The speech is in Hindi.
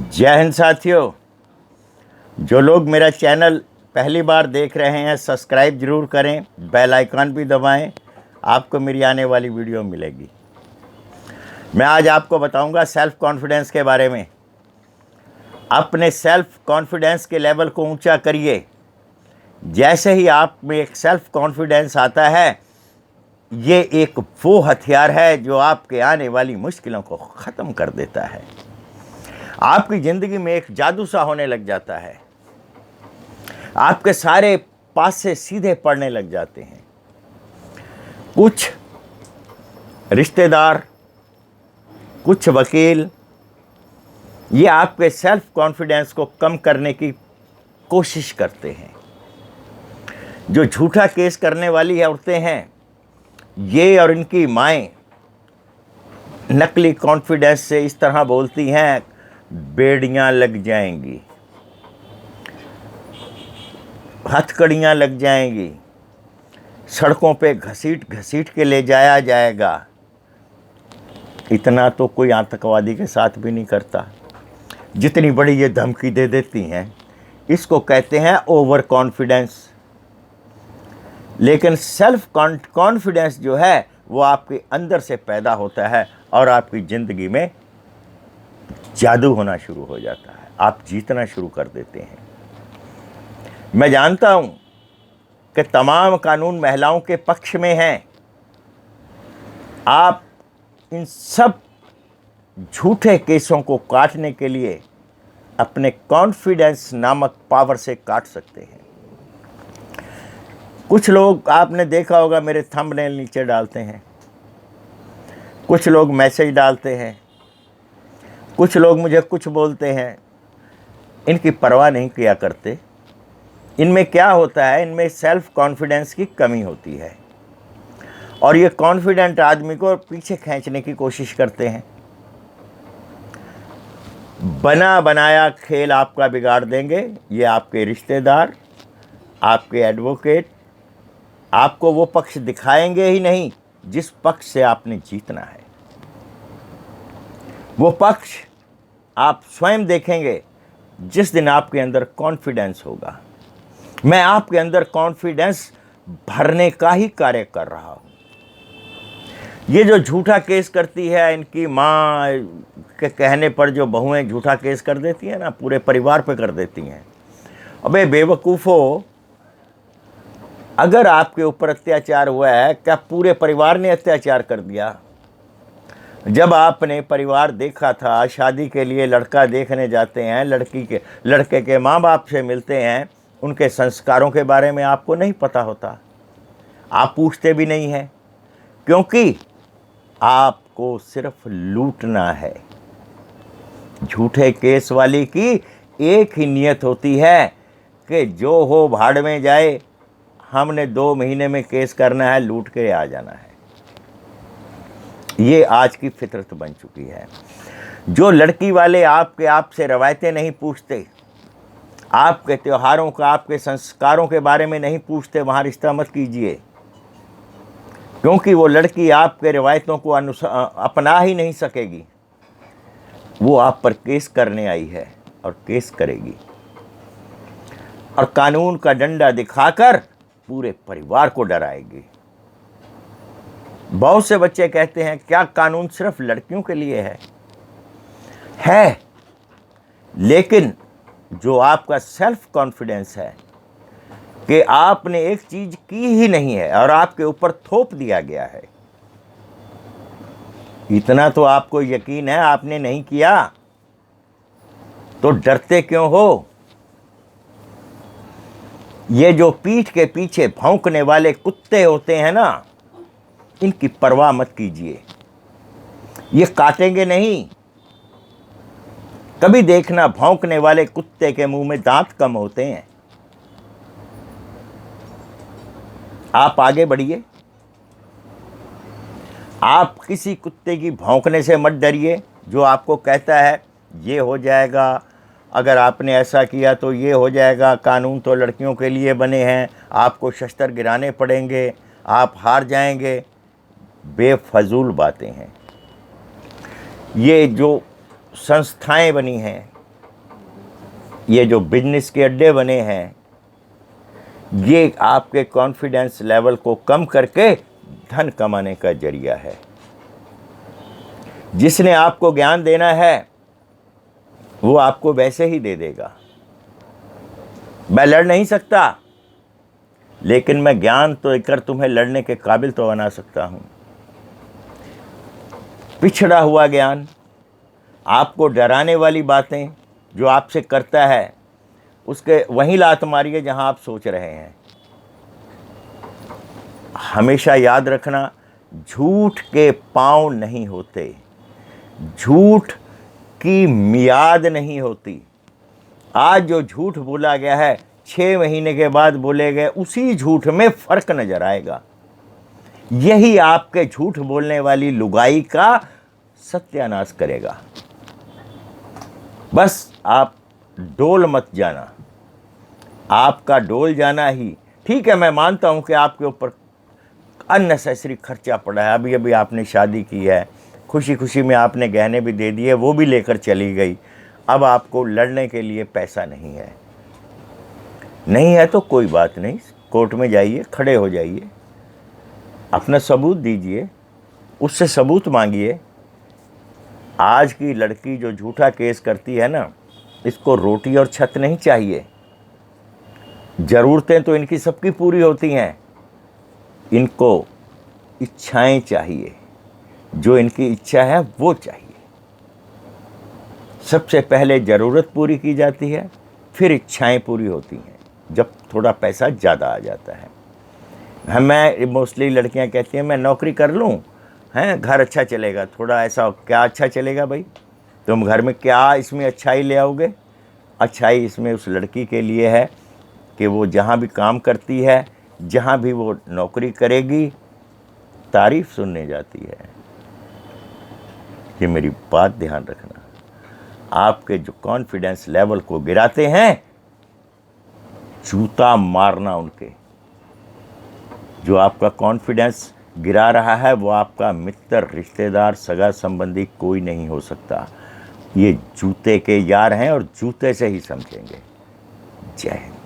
जय हिंद साथियों। जो लोग मेरा चैनल पहली बार देख रहे हैं सब्सक्राइब ज़रूर करें, बेल आइकन भी दबाएं, आपको मेरी आने वाली वीडियो मिलेगी। मैं आज आपको बताऊंगा सेल्फ़ कॉन्फिडेंस के बारे में। अपने सेल्फ़ कॉन्फिडेंस के लेवल को ऊंचा करिए। जैसे ही आप में एक सेल्फ़ कॉन्फिडेंस आता है, ये एक वो हथियार है जो आपके आने वाली मुश्किलों को ख़त्म कर देता है। आपकी ज़िंदगी में एक जादू सा होने लग जाता है। आपके सारे पासे सीधे पड़ने लग जाते हैं। कुछ रिश्तेदार, कुछ वकील, ये आपके सेल्फ कॉन्फिडेंस को कम करने की कोशिश करते हैं। जो झूठा केस करने वाली औरतें हैं, ये और इनकी माएँ नकली कॉन्फिडेंस से इस तरह बोलती हैं, बेड़ियां लग जाएंगी, हथकड़ियां लग जाएंगी, सड़कों पे घसीट घसीट के ले जाया जाएगा। इतना तो कोई आतंकवादी के साथ भी नहीं करता जितनी बड़ी ये धमकी दे देती हैं। इसको कहते हैं ओवर कॉन्फिडेंस। लेकिन सेल्फ कॉन्फिडेंस जो है वो आपके अंदर से पैदा होता है और आपकी ज़िंदगी में जादू होना शुरू हो जाता है। आप जीतना शुरू कर देते हैं। मैं जानता हूं कि तमाम कानून महिलाओं के पक्ष में हैं। आप इन सब झूठे केसों को काटने के लिए अपने कॉन्फिडेंस नामक पावर से काट सकते हैं। कुछ लोग, आपने देखा होगा, मेरे थंबनेल नीचे डालते हैं, कुछ लोग मैसेज डालते हैं, कुछ लोग मुझे कुछ बोलते हैं। इनकी परवाह नहीं किया करते। इनमें क्या होता है, इनमें सेल्फ कॉन्फिडेंस की कमी होती है और ये कॉन्फिडेंट आदमी को पीछे खींचने की कोशिश करते हैं। बना बनाया खेल आपका बिगाड़ देंगे। ये आपके रिश्तेदार, आपके एडवोकेट आपको वो पक्ष दिखाएंगे ही नहीं जिस पक्ष से आपने जीतना है। वो पक्ष आप स्वयं देखेंगे जिस दिन आपके अंदर कॉन्फिडेंस होगा। मैं आपके अंदर कॉन्फिडेंस भरने का ही कार्य कर रहा हूं। ये जो झूठा केस करती है, इनकी माँ के कहने पर जो बहुएं झूठा केस कर देती हैं ना, पूरे परिवार पे कर देती हैं। अबे बेवकूफ़ो, अगर आपके ऊपर अत्याचार हुआ है, क्या पूरे परिवार ने अत्याचार कर दिया? जब आपने परिवार देखा था, शादी के लिए लड़का देखने जाते हैं, लड़के के माँ बाप से मिलते हैं, उनके संस्कारों के बारे में आपको नहीं पता होता। आप पूछते भी नहीं हैं, क्योंकि आपको सिर्फ लूटना है। झूठे केस वाली की एक ही नियत होती है कि जो हो भाड़ में जाए, हमने 2 महीने में केस करना है, लूट के आ जाना है। ये आज की फितरत बन चुकी है। जो लड़की वाले आपसे रवायतें नहीं पूछते, आपके त्योहारों का, आपके संस्कारों के बारे में नहीं पूछते, वहाँ रिश्ता मत कीजिए, क्योंकि वो लड़की आपके रिवायतों को अपना ही नहीं सकेगी। वो आप पर केस करने आई है और केस करेगी और कानून का डंडा दिखाकर पूरे परिवार को डराएगी। बहुत से बच्चे कहते हैं, क्या कानून सिर्फ लड़कियों के लिए है। लेकिन जो आपका सेल्फ कॉन्फिडेंस है कि आपने एक चीज की ही नहीं है और आपके ऊपर थोप दिया गया है, इतना तो आपको यकीन है आपने नहीं किया, तो डरते क्यों हो? ये जो पीठ के पीछे भौंकने वाले कुत्ते होते हैं ना, इनकी परवाह मत कीजिए। ये काटेंगे नहीं। कभी देखना, भौंकने वाले कुत्ते के मुंह में दांत कम होते हैं। आप आगे बढ़िए। आप किसी कुत्ते की भौंकने से मत डरिए जो आपको कहता है ये हो जाएगा, अगर आपने ऐसा किया तो ये हो जाएगा, कानून तो लड़कियों के लिए बने हैं, आपको शस्त्र गिराने पड़ेंगे, आप हार जाएंगे। बेफजूल बातें हैं। ये जो संस्थाएं बनी हैं, ये जो बिजनेस के अड्डे बने हैं, ये आपके कॉन्फिडेंस लेवल को कम करके धन कमाने का जरिया है। जिसने आपको ज्ञान देना है वो आपको वैसे ही दे देगा। मैं लड़ नहीं सकता, लेकिन मैं ज्ञान तो देकर तुम्हें लड़ने के काबिल तो बना सकता हूं। पिछड़ा हुआ ज्ञान, आपको डराने वाली बातें जो आपसे करता है, उसके वहीं लात मारिए जहां आप सोच रहे हैं। हमेशा याद रखना, झूठ के पांव नहीं होते, झूठ की मियाद नहीं होती। आज जो झूठ बोला गया है 6 महीने के बाद बोले गए उसी झूठ में फर्क नजर आएगा। यही आपके झूठ बोलने वाली लुगाई का सत्यानाश करेगा। बस आप डोल मत जाना, आपका डोल जाना ही ठीक है। मैं मानता हूं कि आपके ऊपर अननेसेसरी खर्चा पड़ा है। अभी अभी आपने शादी की है, खुशी खुशी में आपने गहने भी दे दिए, वो भी लेकर चली गई। अब आपको लड़ने के लिए पैसा नहीं है। नहीं है तो कोई बात नहीं, कोर्ट में जाइए, खड़े हो जाइए, अपना सबूत दीजिए, उससे सबूत मांगिए। आज की लड़की जो झूठा केस करती है ना, इसको रोटी और छत नहीं चाहिए। ज़रूरतें तो इनकी सबकी पूरी होती हैं, इनको इच्छाएं चाहिए। जो इनकी इच्छा है वो चाहिए। सबसे पहले ज़रूरत पूरी की जाती है, फिर इच्छाएं पूरी होती हैं जब थोड़ा पैसा ज़्यादा आ जाता है। मैं मोस्टली लड़कियां कहती हैं मैं नौकरी कर लूं, हैं घर अच्छा चलेगा। थोड़ा ऐसा क्या अच्छा चलेगा भाई? तुम घर में क्या इसमें अच्छाई ले आओगे? अच्छाई इसमें उस लड़की के लिए है कि वो जहाँ भी काम करती है, जहाँ भी वो नौकरी करेगी, तारीफ सुनने जाती है। ये मेरी बात ध्यान रखना। आपके जो कॉन्फिडेंस लेवल को गिराते हैं, जूता मारना उनके। जो आपका कॉन्फिडेंस गिरा रहा है वो आपका मित्र, रिश्तेदार, सगा संबंधी कोई नहीं हो सकता। ये जूते के यार हैं और जूते से ही समझेंगे। जय हिंद।